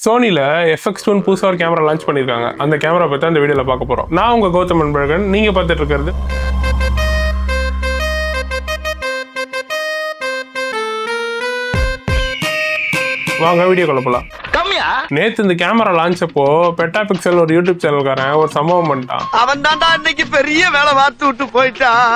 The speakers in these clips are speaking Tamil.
சோனில FX2 புதுசா ஒரு கேமரா லான்ச் பண்ணிருக்காங்க. அந்த கேமரா பத்தி இந்த வீடியோல பார்க்க போறோம். நான் உங்க கௌதம் அன்பழகன். நீங்க பார்த்துட்டு இருக்கிறது வாங்க வீடியோக்குள்ள போலாம். நேத்து இந்த கேமரா லான்ச் அப்போ பெட்டா பிக்சல் ஒரு யூடியூப் சேனல்காரன் ஒரு சம்பவம் பண்ணிட்டான். அவன் தான்டா இன்னைக்கு பெரிய வேலை பார்த்து விட்டு போயிட்டான்.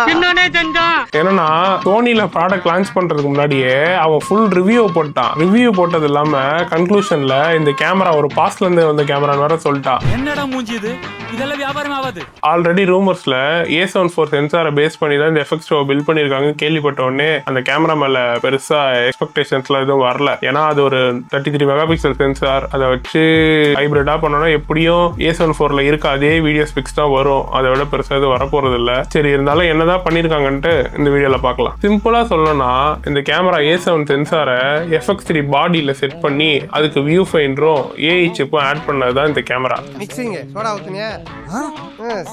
என்னன்னா சோனில ப்ராடக்ட் லான்ச் பண்றதுக்கு முன்னாடியே அவன் ஃபுல் ரிவ்யூ போட்டான். ரிவ்யூ போட்டது இல்லாம கன்க்ளூஷன்ல இந்த கேமரா ஒரு பாஸ்ட்ல இருந்து வந்த கேமரா வேற சொல்லிட்டான். என்னடா மூஞ்சி இது? இதெல்லாம் வியாபாரம் ஆகாது. ஆல்ரெடி ரூமர்ஸ்ல A74 சென்சாரை பேஸ் பண்ணி தான் இந்த FX2 பில்ட் பண்ணிருக்காங்க கேள்விப்பட்ட உடனே அந்த கேமரா மேல பெருசா எக்ஸ்பெக்டேஷன்ஸ்ல எதுவும் வரல. ஏன்னா அது ஒரு 33 மெகா பிக்சல் சென்சார். அதை வச்சு ஹைபிரிடா பண்ணோம்னா எப்படியும் A74ல இருக்க அதே வீடியோ ஸ்பெக்ஸ் தான் வரும். அதை விட பெருசா எதுவும் வரப்போறது இல்ல. சரி இருந்தாலும் என்னதான் பண்ணிருக்காங்கன்ட்டு இந்த வீடியோல பார்க்கலாம். சிம்பிளா சொல்லணும்னா இந்த கேமரா A7 சென்சாரை FX3 பாடியில செட் பண்ணி அதுக்கு வியூ ஃபைண்டரும் AI சிப்பும் ஆட் பண்ணதுதான் இந்த கேமரா.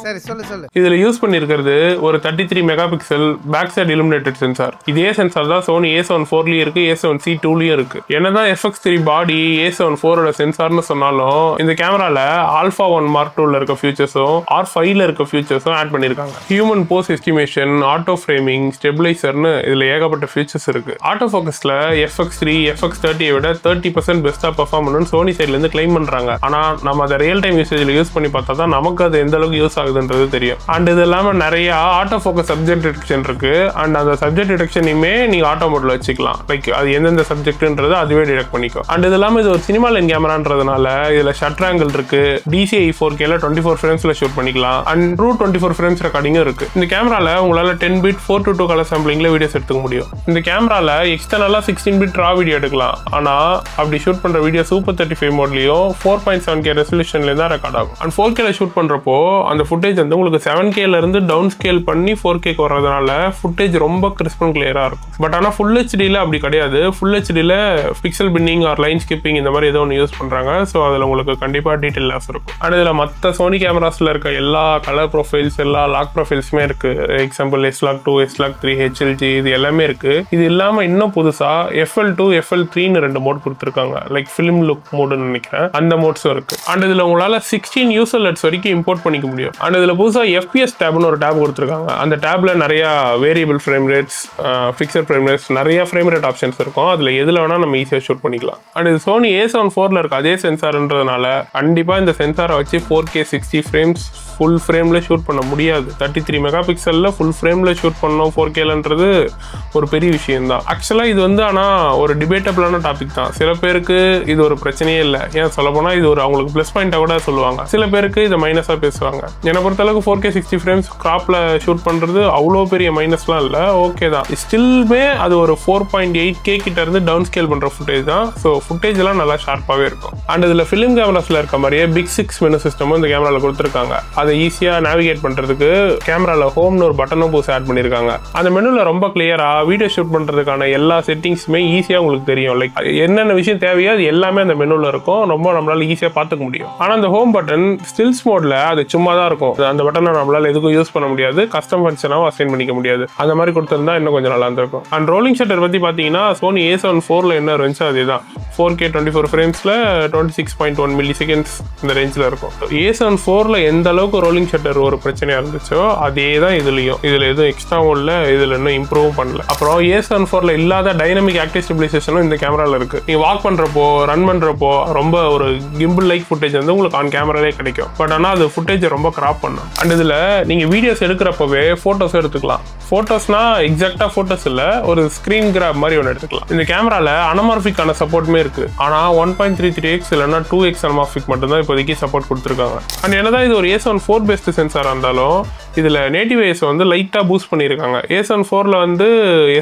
சரி சொல்லு. இதுல யூஸ் பண்ணிருக்கிறது ஒரு 33 mega pixel back side illuminated sensor. இதே சென்சார் தான் சோனி A7 4லயும் இருக்கு, A7 C2லயும் இருக்கு. என்னதான் FX3 பாடி A7 4ஓட சென்சார்னு சொன்னாலும் இந்த கேமரால ஆல்பா 1 மார்க் 2ல இருக்க ஃபியூச்சர்ஸும் R5ல இருக்க ஃபியூச்சர்ஸும் ஆட் பண்ணிருக்காங்க. Human pose estimation, auto framing, ஸ்டெபிலைசர்னு இதுல ஏகப்பட்ட ஃபியூச்சர்ஸ் இருக்கு. ஆட்டோ ஃபோக்கஸ்ல FX3 FX30 விட 30% பெஸ்டா பெர்ஃபார்ம் பண்ணணும்னு சோனி சைட்ல இருந்து கிளைம் பண்றாங்க. ஆனா நம்ம அதை ரியல் டைம் யூசேஜ்ல யூஸ் பண்ணி பார்த்தா தான் நமக்கு அது எந்த அளவுக்கு யூஸ் ஆகுதுன்றது தெரியும். அண்ட் இது இல்லாம நிறைய ஆட்டோ ஃபோக்கஸ் சப்ஜெக்ட் டிடெக்ஷன் இருக்கு. அண்ட் அந்த சப்ஜெக்ட் டிடெக்ஷனையுமே நீங்க ஆட்டோ மோட்ல வச்சுக்கலாம். லைக் அது எந்தெந்த சப்ஜெக்ட்ன்றது அதுவே டிடெக்ட் பண்ணிக்கும். அண்ட் இது இல்லாம இது ஒரு சினிமா லென்ஸ் கேமரான்றதுனால இதுல ஷட்டர் ஆங்கிள் இருக்கு. DCI 4Kல 24 ஃப்ரேம்ஸ்ல ஷூட் பண்ணிக்கலாம். அண்ட் ட்ரூ 24 ஃப்ரேம்ஸ் ரெக்கார்டிங்கும் இருக்கு. இந்த கேமரால உங்களால 10 பிட் 4:2 கலர் சாம்பிளிங்ல வீடியோஸ் எடுத்துக்க முடியும். இந்த கேமரால எக்ஸ்டர்னலா 16 பிட் ரா வீடியோ எடுக்கலாம். ஆனா அப்படி ஷூட் பண்ற வீடியோ சூப்பர் 35 மோட்லயும் 4.7K ரெசல்யூஷன்ல தான் ரெக்கார்ட் ஆகும். அண்ட் 4Kல ஷூட் பண்றப்போ அந்த ஃபுட்டேஜ் வந்து உங்களுக்கு 7Kல இருந்து டவுன் ஸ்கேல் பண்ணி 4K வர்றதுனால ஃபுட்டேஜ் ரொம்ப கிறிஸ்ப் அண்ட் கிளியரா இருக்கும். பட் ஆனா ஃபுல் HDல அப்படி கிடையாது. ஃபுல் HDல pixel binning or line skipping இந்த மாதிரி ஏதோ ஒன்று யூஸ் பண்றாங்க. ஸோ அதுல உங்களுக்கு கண்டிப்பா டீடைல் லாஸ் இருக்கும். அண்ட் இதுல மற்ற சோனி கேமராஸ்ல இருக்க எல்லா கலர் ப்ரொஃபைல்ஸ், எல்லா லாக் ப்ரொஃபைல்ஸுமே இருக்கு. எக்ஸாம்பிள் S-Log2, S-Log3, HLG இது எல்லாமே இருக்கு. இது இல்லாம இன்னும் புதுசா FL2, FL3ன்னு 2 மோட் கொடுத்துருக்காங்க. லைக் ஃபிலிம் லுக் மோடுன்னு நினைக்கிறேன். அந்த மோட்ஸும் இருக்கு. அண்ட் இதுல உங்களால 16 யூசர் லெட்ஸ் வரைக்கும் இம்போர்ட் பண்ணிக்க முடியும். அண்ட் இதுல புதுசா FPS டேப்னு ஒரு டேப் கொடுத்துருக்காங்க. அந்த டேப்ல நிறைய variable frame rates, fixed frame rates, நிறைய ஃப்ரேம் ரேட் ஆப்ஷன்ஸ் இருக்கும். அதுல எதுல வேணா நம்ம ஈஸியா ஷூட் பண்ணிக்கலாம். அண்ட் இது சோனி A7 4ல இருக்க அதே சென்சார்ன்றதுனால கண்டிப்பா இந்த சென்சாரை வச்சு 4K 60 ஃப்ரேம்ஸ் ஃபுல் ஃப்ரேம்ல ஷூட் பண்ண முடியாது. 33 மெகா பிக்சல்ல ஃபுல் ஃப்ரேம்ல ஷூட் பண்ணோம் 4Kலன்றது ஒரு பெரிய விஷயம் தான். ஆக்சுவலா இது வந்து ஆனா ஒரு டிபேட்டபிளான டாபிக் தான். சில பேருக்கு இது ஒரு பிரச்சனையே இல்லை. ஏன் சொல்ல போனா இது ஒரு அவங்களுக்கு பிளஸ் பாயிண்டா கூட சொல்லுவாங்க. சில பேருக்கு இதை மைனஸா பேசுவாங்க. என்னை பொறுத்தளவுக்கு 4K 60 ஃப்ரேம்ஸ் கிராப்ல ஷூட் பண்றது அவ்வளோ பெரிய மைனஸ்லாம் இல்லை. ஓகே தான். ஸ்டில்மே அது ஒரு 4.8K கிட்ட இருந்து டவுன் ஸ்கேல் பண்ற ஃபுட்டேஜ் தான். ஸோ ஃபுட்டேஜ் எல்லாம் நல்லா ஷார்ப்பாவே இருக்கும். அண்ட் இதுல ஃபிலிம் கேமராஸ்ல இருக்க மாதிரியே பிக் 6 மெனு சிஸ்டமும் இந்த கேமரால கொடுத்துருக்காங்க. அதை ஈஸியா நேவிகேட் பண்றதுக்கு கேமரால ஹோம்னு ஒரு பட்டனும் புதுசா ஆட் பண்ணிருக்காங்க. அந்த மெனுல ரொம்ப கிளியரா வீடியோ ஷூட் பண்றதுக்கான எல்லா செட்டிங்ஸுமே ஈஸியா உங்களுக்கு தெரியும். லைக் என்னென்ன விஷயம் தேவையோ அது எல்லாமே அந்த மெனுல இருக்கும். ரொம்ப நம்மளால ஈஸியா பாத்துக்க முடியும். ஆனா அந்த ஹோம் பட்டன் ஸ்டில்ஸ் மோட்ல அது சும்மா தான் இருக்கும். அந்த பட்டனை நம்மளால எதுக்கும் யூஸ் பண்ண முடியாது. கஸ்டம் ஃபங்க்ஷனாவும் அசைன் பண்ணிக்க முடியாது. அந்த மாதிரி கொடுத்திருந்தா இன்னும் கொஞ்சம் நல்லா இருந்திருக்கும். அண்ட் ரோலிங் ஷட்டர் பத்தி பாத்தீங்கன்னா சோனி A7 4ல என்ன இருந்துச்சு அதேதான். 4K 24 ஃப்ரேம்ஸ்ல 26.1 மில்லி செகண்ட்ஸ் இந்த ரேஞ்சில் இருக்கும். A7 4ல எந்த அளவுக்கு ரோலிங் ஷட்டர் ஒரு பிரச்சனையா இருந்துச்சோ அதே தான் இதுலயும். இதுல எதுவும் எக்ஸ்ட்ராவும் இல்லை, இதுல இன்னும் இம்ப்ரூவும் பண்ணல. அப்புறம் A7 4ல இல்லாத டைனமிக் ஆக்டிவ் ஸ்டெபிலைசேஷனும் இந்த கேமரால இருக்கு. நீங்க வாக் பண்றப்போ, ரன் பண்றப்போ ரொம்ப ஒரு கிம்பிள் லைக் ஃபுட்டேஜ் வந்து உங்களுக்கு ஆன் கேமராலே கிடைக்கும். பட் ஆனா அது ஃபுட்டேஜ் ரொம்ப கிராப் பண்ணும். அண்ட் இதுல நீங்க வீடியோஸ் எடுக்கிறப்பவே போட்டோஸ் எடுத்துக்கலாம். போட்டோஸ்னா எக்ஸாக்டா போட்டோஸ் இல்ல, ஒரு ஸ்கிரீன் கிராப் மாதிரி ஒன்று எடுத்துக்கலாம். இந்த கேமரால அனமார்பிக்கான சப்போர்ட்டுமே இருக்கு. ஆனா 1.33x இல்லைன்னா 2x அனமார்பிக் மட்டும் தான் இப்போதைக்கு சப்போர்ட் கொடுத்துருக்காங்க. அண்ட் என்னதான் இது ஒரு A7 4 பெஸ்ட் சென்சாரா இருந்தாலும் இதுல நேட்டிவ் ஐஸ் வந்து லைட்டா பூஸ்ட் பண்ணிருக்காங்க. A7 4ல வந்து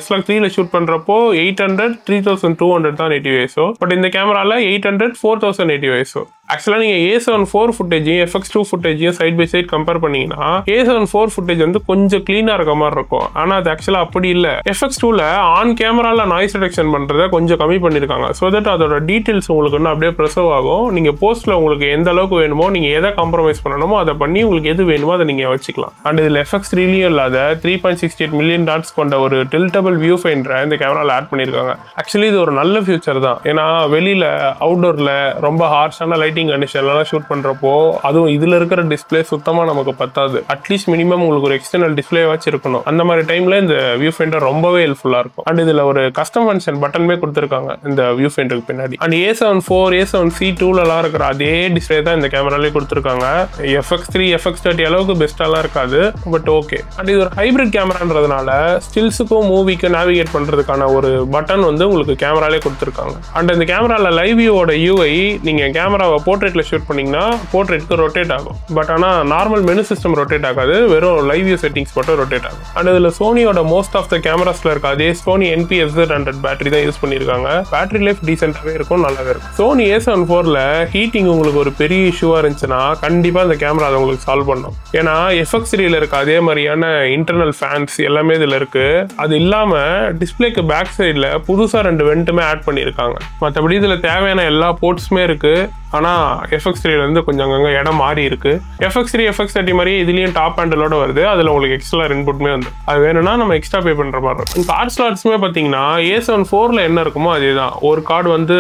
S-Log3ல ஷூட் பண்றப்போ 800 3200 தான் நேட்டிவ் ஐஸோ. பட் இந்த கேமரால 800 4000 நேட்டிவ் ஐஸோ. ஆக்சுவலாக நீங்கள் A7 IV ஃபுட்டேஜையும் FX2 ஃபுட்டேஜையும் சைட் பை சைட் கம்பேர் பண்ணீங்கன்னா A7 IV ஃபுட்டேஜ் வந்து கொஞ்சம் க்ளீனாக இருக்க மாதிரி இருக்கும். ஆனால் அது ஆக்சுவலாக அப்படி இல்லை. FX2ல ஆன் கேமரால நாய்ஸ் ரிடக்ஷன் பண்ணுறதை கொஞ்சம் கம்மி பண்ணியிருக்காங்க. ஸோ தட் அதோட டீட்டெயில்ஸ் உங்களுக்கு இன்னும் அப்படியே ப்ரெசர்வ் ஆகும். நீங்கள் போஸ்ட்டில் உங்களுக்கு எந்த அளவுக்கு வேணுமோ, நீங்கள் எதை காம்ப்ரமைஸ் பண்ணணுமோ அதை பண்ணி உங்களுக்கு எது வேணுமோ அதை நீங்கள் வச்சுக்கலாம். அண்ட் இதில் FX3லையும் இல்லாத 3.68 மில்லியன் டாட்ஸ் கொண்ட ஒரு டில்டபிள் வியூ ஃபைண்டரை இந்த கேமராவில் ஆட் பண்ணியிருக்காங்க. ஆக்சுவலி இது ஒரு நல்ல ஃபியூச்சர் தான். ஏன்னா வெளியில் அவுட்டோரில் ரொம்ப ஹார்ஷான லைட்டிங் கண்டிஷன்லாம் ஷூட் பண்ணுறப்போ அதுவும் இதில் இருக்கிற டிஸ்பிளே சுத்தமாக நமக்கு பத்தாது. அட்லீஸ்ட் மினிமம் உங்களுக்கு ஒரு எக்ஸ்டர்னல் டிஸ்பிளே வச்சு இருக்கணும். அந்த மாதிரி டைமில் இந்த வியூ ஃபைண்டர் ரொம்பவே ஹெல்ப்ஃபுல்லாக இருக்கும். அண்ட் இதில் ஒரு கஸ்டம் ஃபங்க்ஷன் பட்டனுமே கொடுத்துருக்காங்க இந்த வியூ ஃபைண்டருக்கு பின்னாடி. அண்ட் A7 IV A7C2லலாம் இருக்கிற அதே டிஸ்பிளே தான் இந்த கேமராலேயே கொடுத்துருக்காங்க. FX3 FX30 அளவுக்கு பெஸ்ட்டாலாம் இருக்காது, பட் ஓகே. அண்ட் இது ஒரு ஹைப்ரிட் கேமரான்றதுனால ஸ்டில்ஸுக்கும் மூவிக்கும் நேவிகேட் பண்ணுறதுக்கான ஒரு பட்டன் வந்து உங்களுக்கு கேமராலே கொடுத்துருக்காங்க. அண்ட் இந்த கேமராவில் லைவ் வியூவோட UI நீங்கள் கேமராவை போர்ட்ரேட்டில் ஷூட் பண்ணிங்கன்னா போர்ட்ரேட்டுக்கு ரொட்டேட் ஆகும். பட் ஆனால் நார்மல் மெனு சிஸ்டம் ரொட்டேட் ஆகாது, வெறும் லைவ் வியூ செட்டிங்ஸ் மட்டும் ரொட்டேட் ஆகும். அண்ட் இதில் சோனியோட மோஸ்ட் ஆஃப் த கேமராஸில் இருக்க அதே சோனி NP-FZ100 பேட்டரி தான் யூஸ் பண்ணியிருக்காங்க. பேட்டரி லைஃப் டீசென்ட்டாகவே இருக்கும், நல்லாவே இருக்கும். சோனி A7 IVல ஹீட்டிங் உங்களுக்கு ஒரு பெரிய இஷ்யூவாக இருந்துச்சுன்னா கண்டிப்பாக இந்த கேமரா அதை உங்களுக்கு சால்வ் பண்ணும். ஏன்னா FX3ல இருக்க அதே மாதிரியான இன்டர்னல் ஃபேன்ஸ் எல்லாமே இதில் இருக்கு. அது இல்லாமல் டிஸ்பிளேக்கு பேக் சைடில் புதுசாக 2 வெண்ட்டுமே ஆட் பண்ணியிருக்காங்க. மற்றபடி இதில் தேவையான எல்லா போர்ட்ஸுமே இருக்கு. ஆனால் FX3ல இருந்து கொஞ்சம் அங்கங்கே இடம் மாறி இருக்கு. FX3 FX30 மாதிரியே இதுலேயும் டாப் ஹேண்டலோட வருது. அதில் உங்களுக்கு எக்ஸ்ட்ரா இன்புட்மே வந்து அது வேணும்னா நம்ம எக்ஸ்ட்ரா பே பண்ணுற மாதிரி இருக்கும். கார்ட் ஸ்லாட்ஸுமே பார்த்தீங்கன்னா A7 IVல என்ன இருக்குமோ அதே தான். ஒரு கார்டு வந்து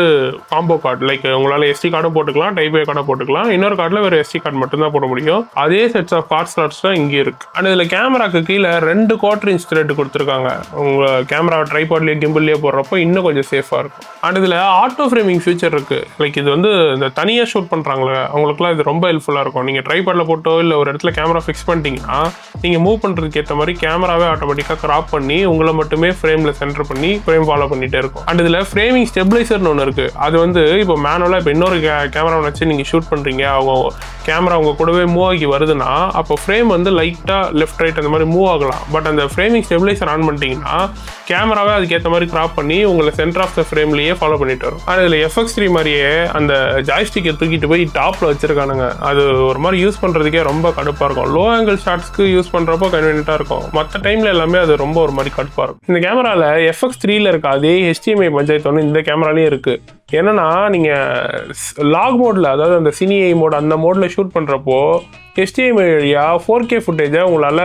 காம்போ கார்டு, லைக் உங்களால் SD கார்டும் போட்டுக்கலாம், டைப் A கார்டும் போட்டுக்கலாம். இன்னொரு கார்டில் வேறு SD கார்டு மட்டும்தான் போட முடியும். அதே செட்ஸ் ஆஃப் கார்ட் ஸ்லாட்ஸ் தான் இங்கே இருக்கு. அண்ட் இதில் கேமராக்கு கீழே 2 1/4" த்ரெட் கொடுத்துருக்காங்க. உங்கள் கேமரா ட்ரைபாட்லேயே கிம்பிள்லேயே போடுறப்போ இன்னும் கொஞ்சம் சேஃபாக இருக்கும். அண்ட் இதில் ஆட்டோ ஃப்ரேமிங் ஃபீச்சர் இருக்கு. லைக் இது வந்து இந்த தனியாக ஷூட் பண்ணுறாங்களே அவங்களுக்குலாம் இது ரொம்ப ஹெல்ப்ஃபுல்லாக இருக்கும். நீங்கள் ட்ரைபாடில் போட்டோ இல்லை ஒரு இடத்துல கேமரா ஃபிக்ஸ் பண்ணிட்டீங்கன்னா நீங்கள் மூவ் பண்ணுறதுக்கு ஏற்ற மாதிரி கேமராவே ஆட்டோமேட்டிக்காக கிராப் பண்ணி உங்களை மட்டுமே ஃப்ரேமில் சென்டர் பண்ணி ஃப்ரேம் ஃபாலோ பண்ணிகிட்டே இருக்கும். அண்ட் இதில் ஃப்ரேமிங் ஸ்டெபிளைசர்னு ஒன்று இருக்குது. அது வந்து இப்போ மேனுவலாக இப்போ இன்னொரு கேமரா வச்சு நீங்கள் ஷூட் பண்ணுறீங்க, அவங்க கேமரா உங்கள் கூடவே மூவ் ஆகி வருதுன்னா அப்போ ஃப்ரேம் வந்து லைட்டாக லெஃப்ட் ரைட் அந்த மாதிரி மூவ் ஆகலாம். பட் அந்த ஃப்ரேமிங் ஸ்டெபிளைசர் ஆன் பண்ணிட்டீங்கன்னா கேமராவே அதுக்கேற்ற மாதிரி கிராப் பண்ணி உங்களை சென்டர் ஆஃப் த ஃப்ரேம்லேயே ஃபாலோ பண்ணிட்டு வரும். ஆனால் இதில் FX3 மாதிரியே அந்த ஜாய்ஸ்டிக்கை தூக்கிட்டு போய் டாப்பில் வச்சிருக்கானுங்க. அது ஒரு மாதிரி யூஸ் பண்ணுறதுக்கே ரொம்ப கடுப்பாக இருக்கும். லோ ஆங்கிள் ஷாட்ஸ்க்கு யூஸ் பண்ணுறப்போ கன்வீனியன்ட்டாக இருக்கும். மற்ற டைமில் எல்லாமே அது ரொம்ப ஒரு மாதிரி கடுப்பாக இருக்கும். இந்த கேமராவில் FX3ல இருக்க அதே HDMI பஞ்சாயத்து ஒன்று இந்த கேமராலையும் இருக்குது. என்னன்னா நீங்கள் லாக் மோடில், அதாவது அந்த சினிஐ மோட் அந்த மோடில் ஷூட் பண்ணுறப்போ HDMI வழியாக 4K ஃபுட்டேஜை உங்களால்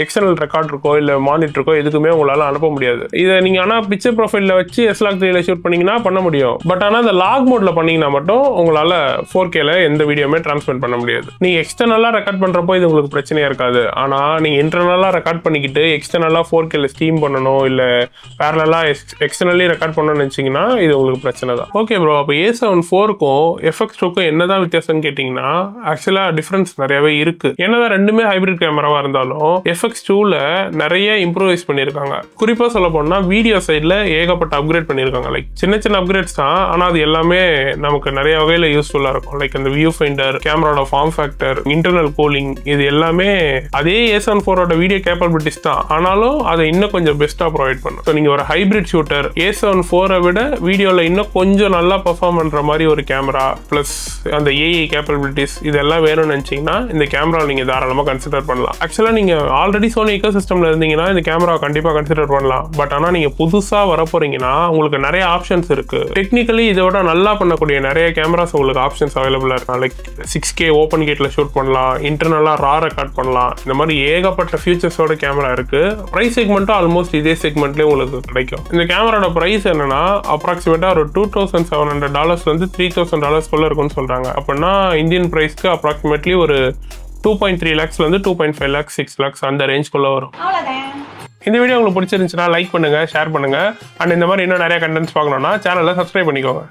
எக்ஸ்டர்னல் ரெக்கார்ட் இருக்கோ இல்லை மானிட்டருக்கோ எதுக்குமே உங்களால் அனுப்ப முடியாது. இதை நீங்கள் ஆனால் பிக்சர் ப்ரொஃபைலில் வச்சு S-Log3ல ஷூட் பண்ணிங்கன்னா பண்ண முடியும். பட் ஆனால் அந்த லாக் மோடில் பண்ணிங்கன்னா மட்டும் உங்களால் 4Kல எந்த வீடியோமே ட்ரான்ஸ்மிட் பண்ண முடியாது. நீங்கள் எக்ஸ்டர்னலாக ரெக்கார்ட் பண்ணுறப்போ இது உங்களுக்கு பிரச்சனையாக இருக்காது. ஆனால் நீங்கள் இன்டர்னலாக ரெக்கார்ட் பண்ணிக்கிட்டு எக்ஸ்டர்னலாக 4Kல ஸ்டீம் பண்ணணும் இல்லை பேரலாக எக்ஸ்டர்னலி ரெக்கார்ட் பண்ணணும்னு நினச்சிங்கன்னா இது உங்களுக்கு பிரச்சனை தான். ஓகே ப்ரோ, அப்போ A7 IVக்கும் FX2க்கும் என்னதான் வித்தியாசம்னு கேட்டிங்கன்னா ஆக்சுவலாக டிஃப்ரென்ஸ் நிறையவே இருக்கு. என்னதான் ரெண்டுமே ஹைபிரிட் கேமராவா இருந்தாலும் FX2ல நிறைய இம்ப்ரூவைஸ் பண்ணியிருக்காங்க. குறிப்பா சொல்ல போனா வீடியோ சைட்ல ஏகப்பட்ட அப்கிரேட் பண்ணியிருக்காங்க. லைக் சின்ன சின்ன அப்கிரேட்ஸ் தான், ஆனா அது எல்லாமே நமக்கு நிறைய வகையில யூஸ்ஃபுல்லா இருக்கும். லைக் அந்த வியூ ஃபைண்டர், கேமராவோட ஃபார்ம் ஃபேக்டர், இன்டர்னல் கூலிங், இது எல்லாமே அதே A7 IVோட வீடியோ கேப்பபிலிட்டிஸ் தான், ஆனாலும் அதை இன்னும் கொஞ்சம் பெஸ்டா ப்ரொவைட் பண்ணும். ஸோ நீங்க ஒரு ஹைபிரிட் ஷூட்டர் A7 IVஐ விட வீடியோல இன்னும் கொஞ்சம் நல்லா பெர்ஃபார்ம் பண்ற மாதிரி ஒரு கேமரா பிளஸ் அந்த AI கேப்பபிலிட்டிஸ் இதெல்லாம் வேணும்னு நினைச்சீங்கன்னா இந்த கேமரா நீங்க தாராளமா கன்சிடர் பண்ணலாம். ஆக்சுவலா நீங்க ஆல்ரெடி சோனி எக்கோசிஸ்டம்ல இருந்தீங்கன்னா இந்த கேமரா கண்டிப்பா கன்சிடர் பண்ணலாம். பட் ஆனா நீங்க புதுசா வர போறீங்கன்னா உங்களுக்கு நிறைய ஆப்ஷன்ஸ் இருக்கு. டெக்னிக்கலி இதோட நல்லா பண்ணக்கூடிய நிறைய கேமராஸ் உங்களுக்கு ஆப்ஷன்ஸ் அவைலபிளா இருக்கு. லைக் 6K ஓப்பன் கேட்ல ஷூட் பண்ணலாம், இன்டர்னலா ரா ரெக்கார்ட் பண்ணலாம். இந்த மாதிரி ஏகப்பட்ட ஃபியூச்சர்ஸோட கேமரா இருக்கு. பிரைஸ் செக்மெண்ட்டும் ஆல்மோஸ்ட் இதே செக்மெண்ட்லயே உங்களுக்கு கிடைக்கும். இந்த கேமராவோட பிரைஸ் என்னன்னா அப்ராக்சிமேட்டா ஒரு $2,700 $3,000 இருக்கும்னு சொல்றாங்க. அப்படின்னா இந்தியன் பிரைஸ்க்கு அப்ராக்சிமேட்லி ஒரு 2.3 lakhs 2.5 lakhs 6 lakhs அந்த ரேஞ்ச்குள்ள வரும். இந்த வீடியோ உங்களுக்கு பிடிச்சிருந்துச்சுன்னா லைக் பண்ணுங்க, ஷேர் பண்ணுங்க. அண்ட் இந்த மாதிரி இன்னும் நிறைய கண்டென்ட்ஸ் பார்க்கணும்னா சேனலை சப்ஸ்கிரைப் பண்ணிக்கோங்க.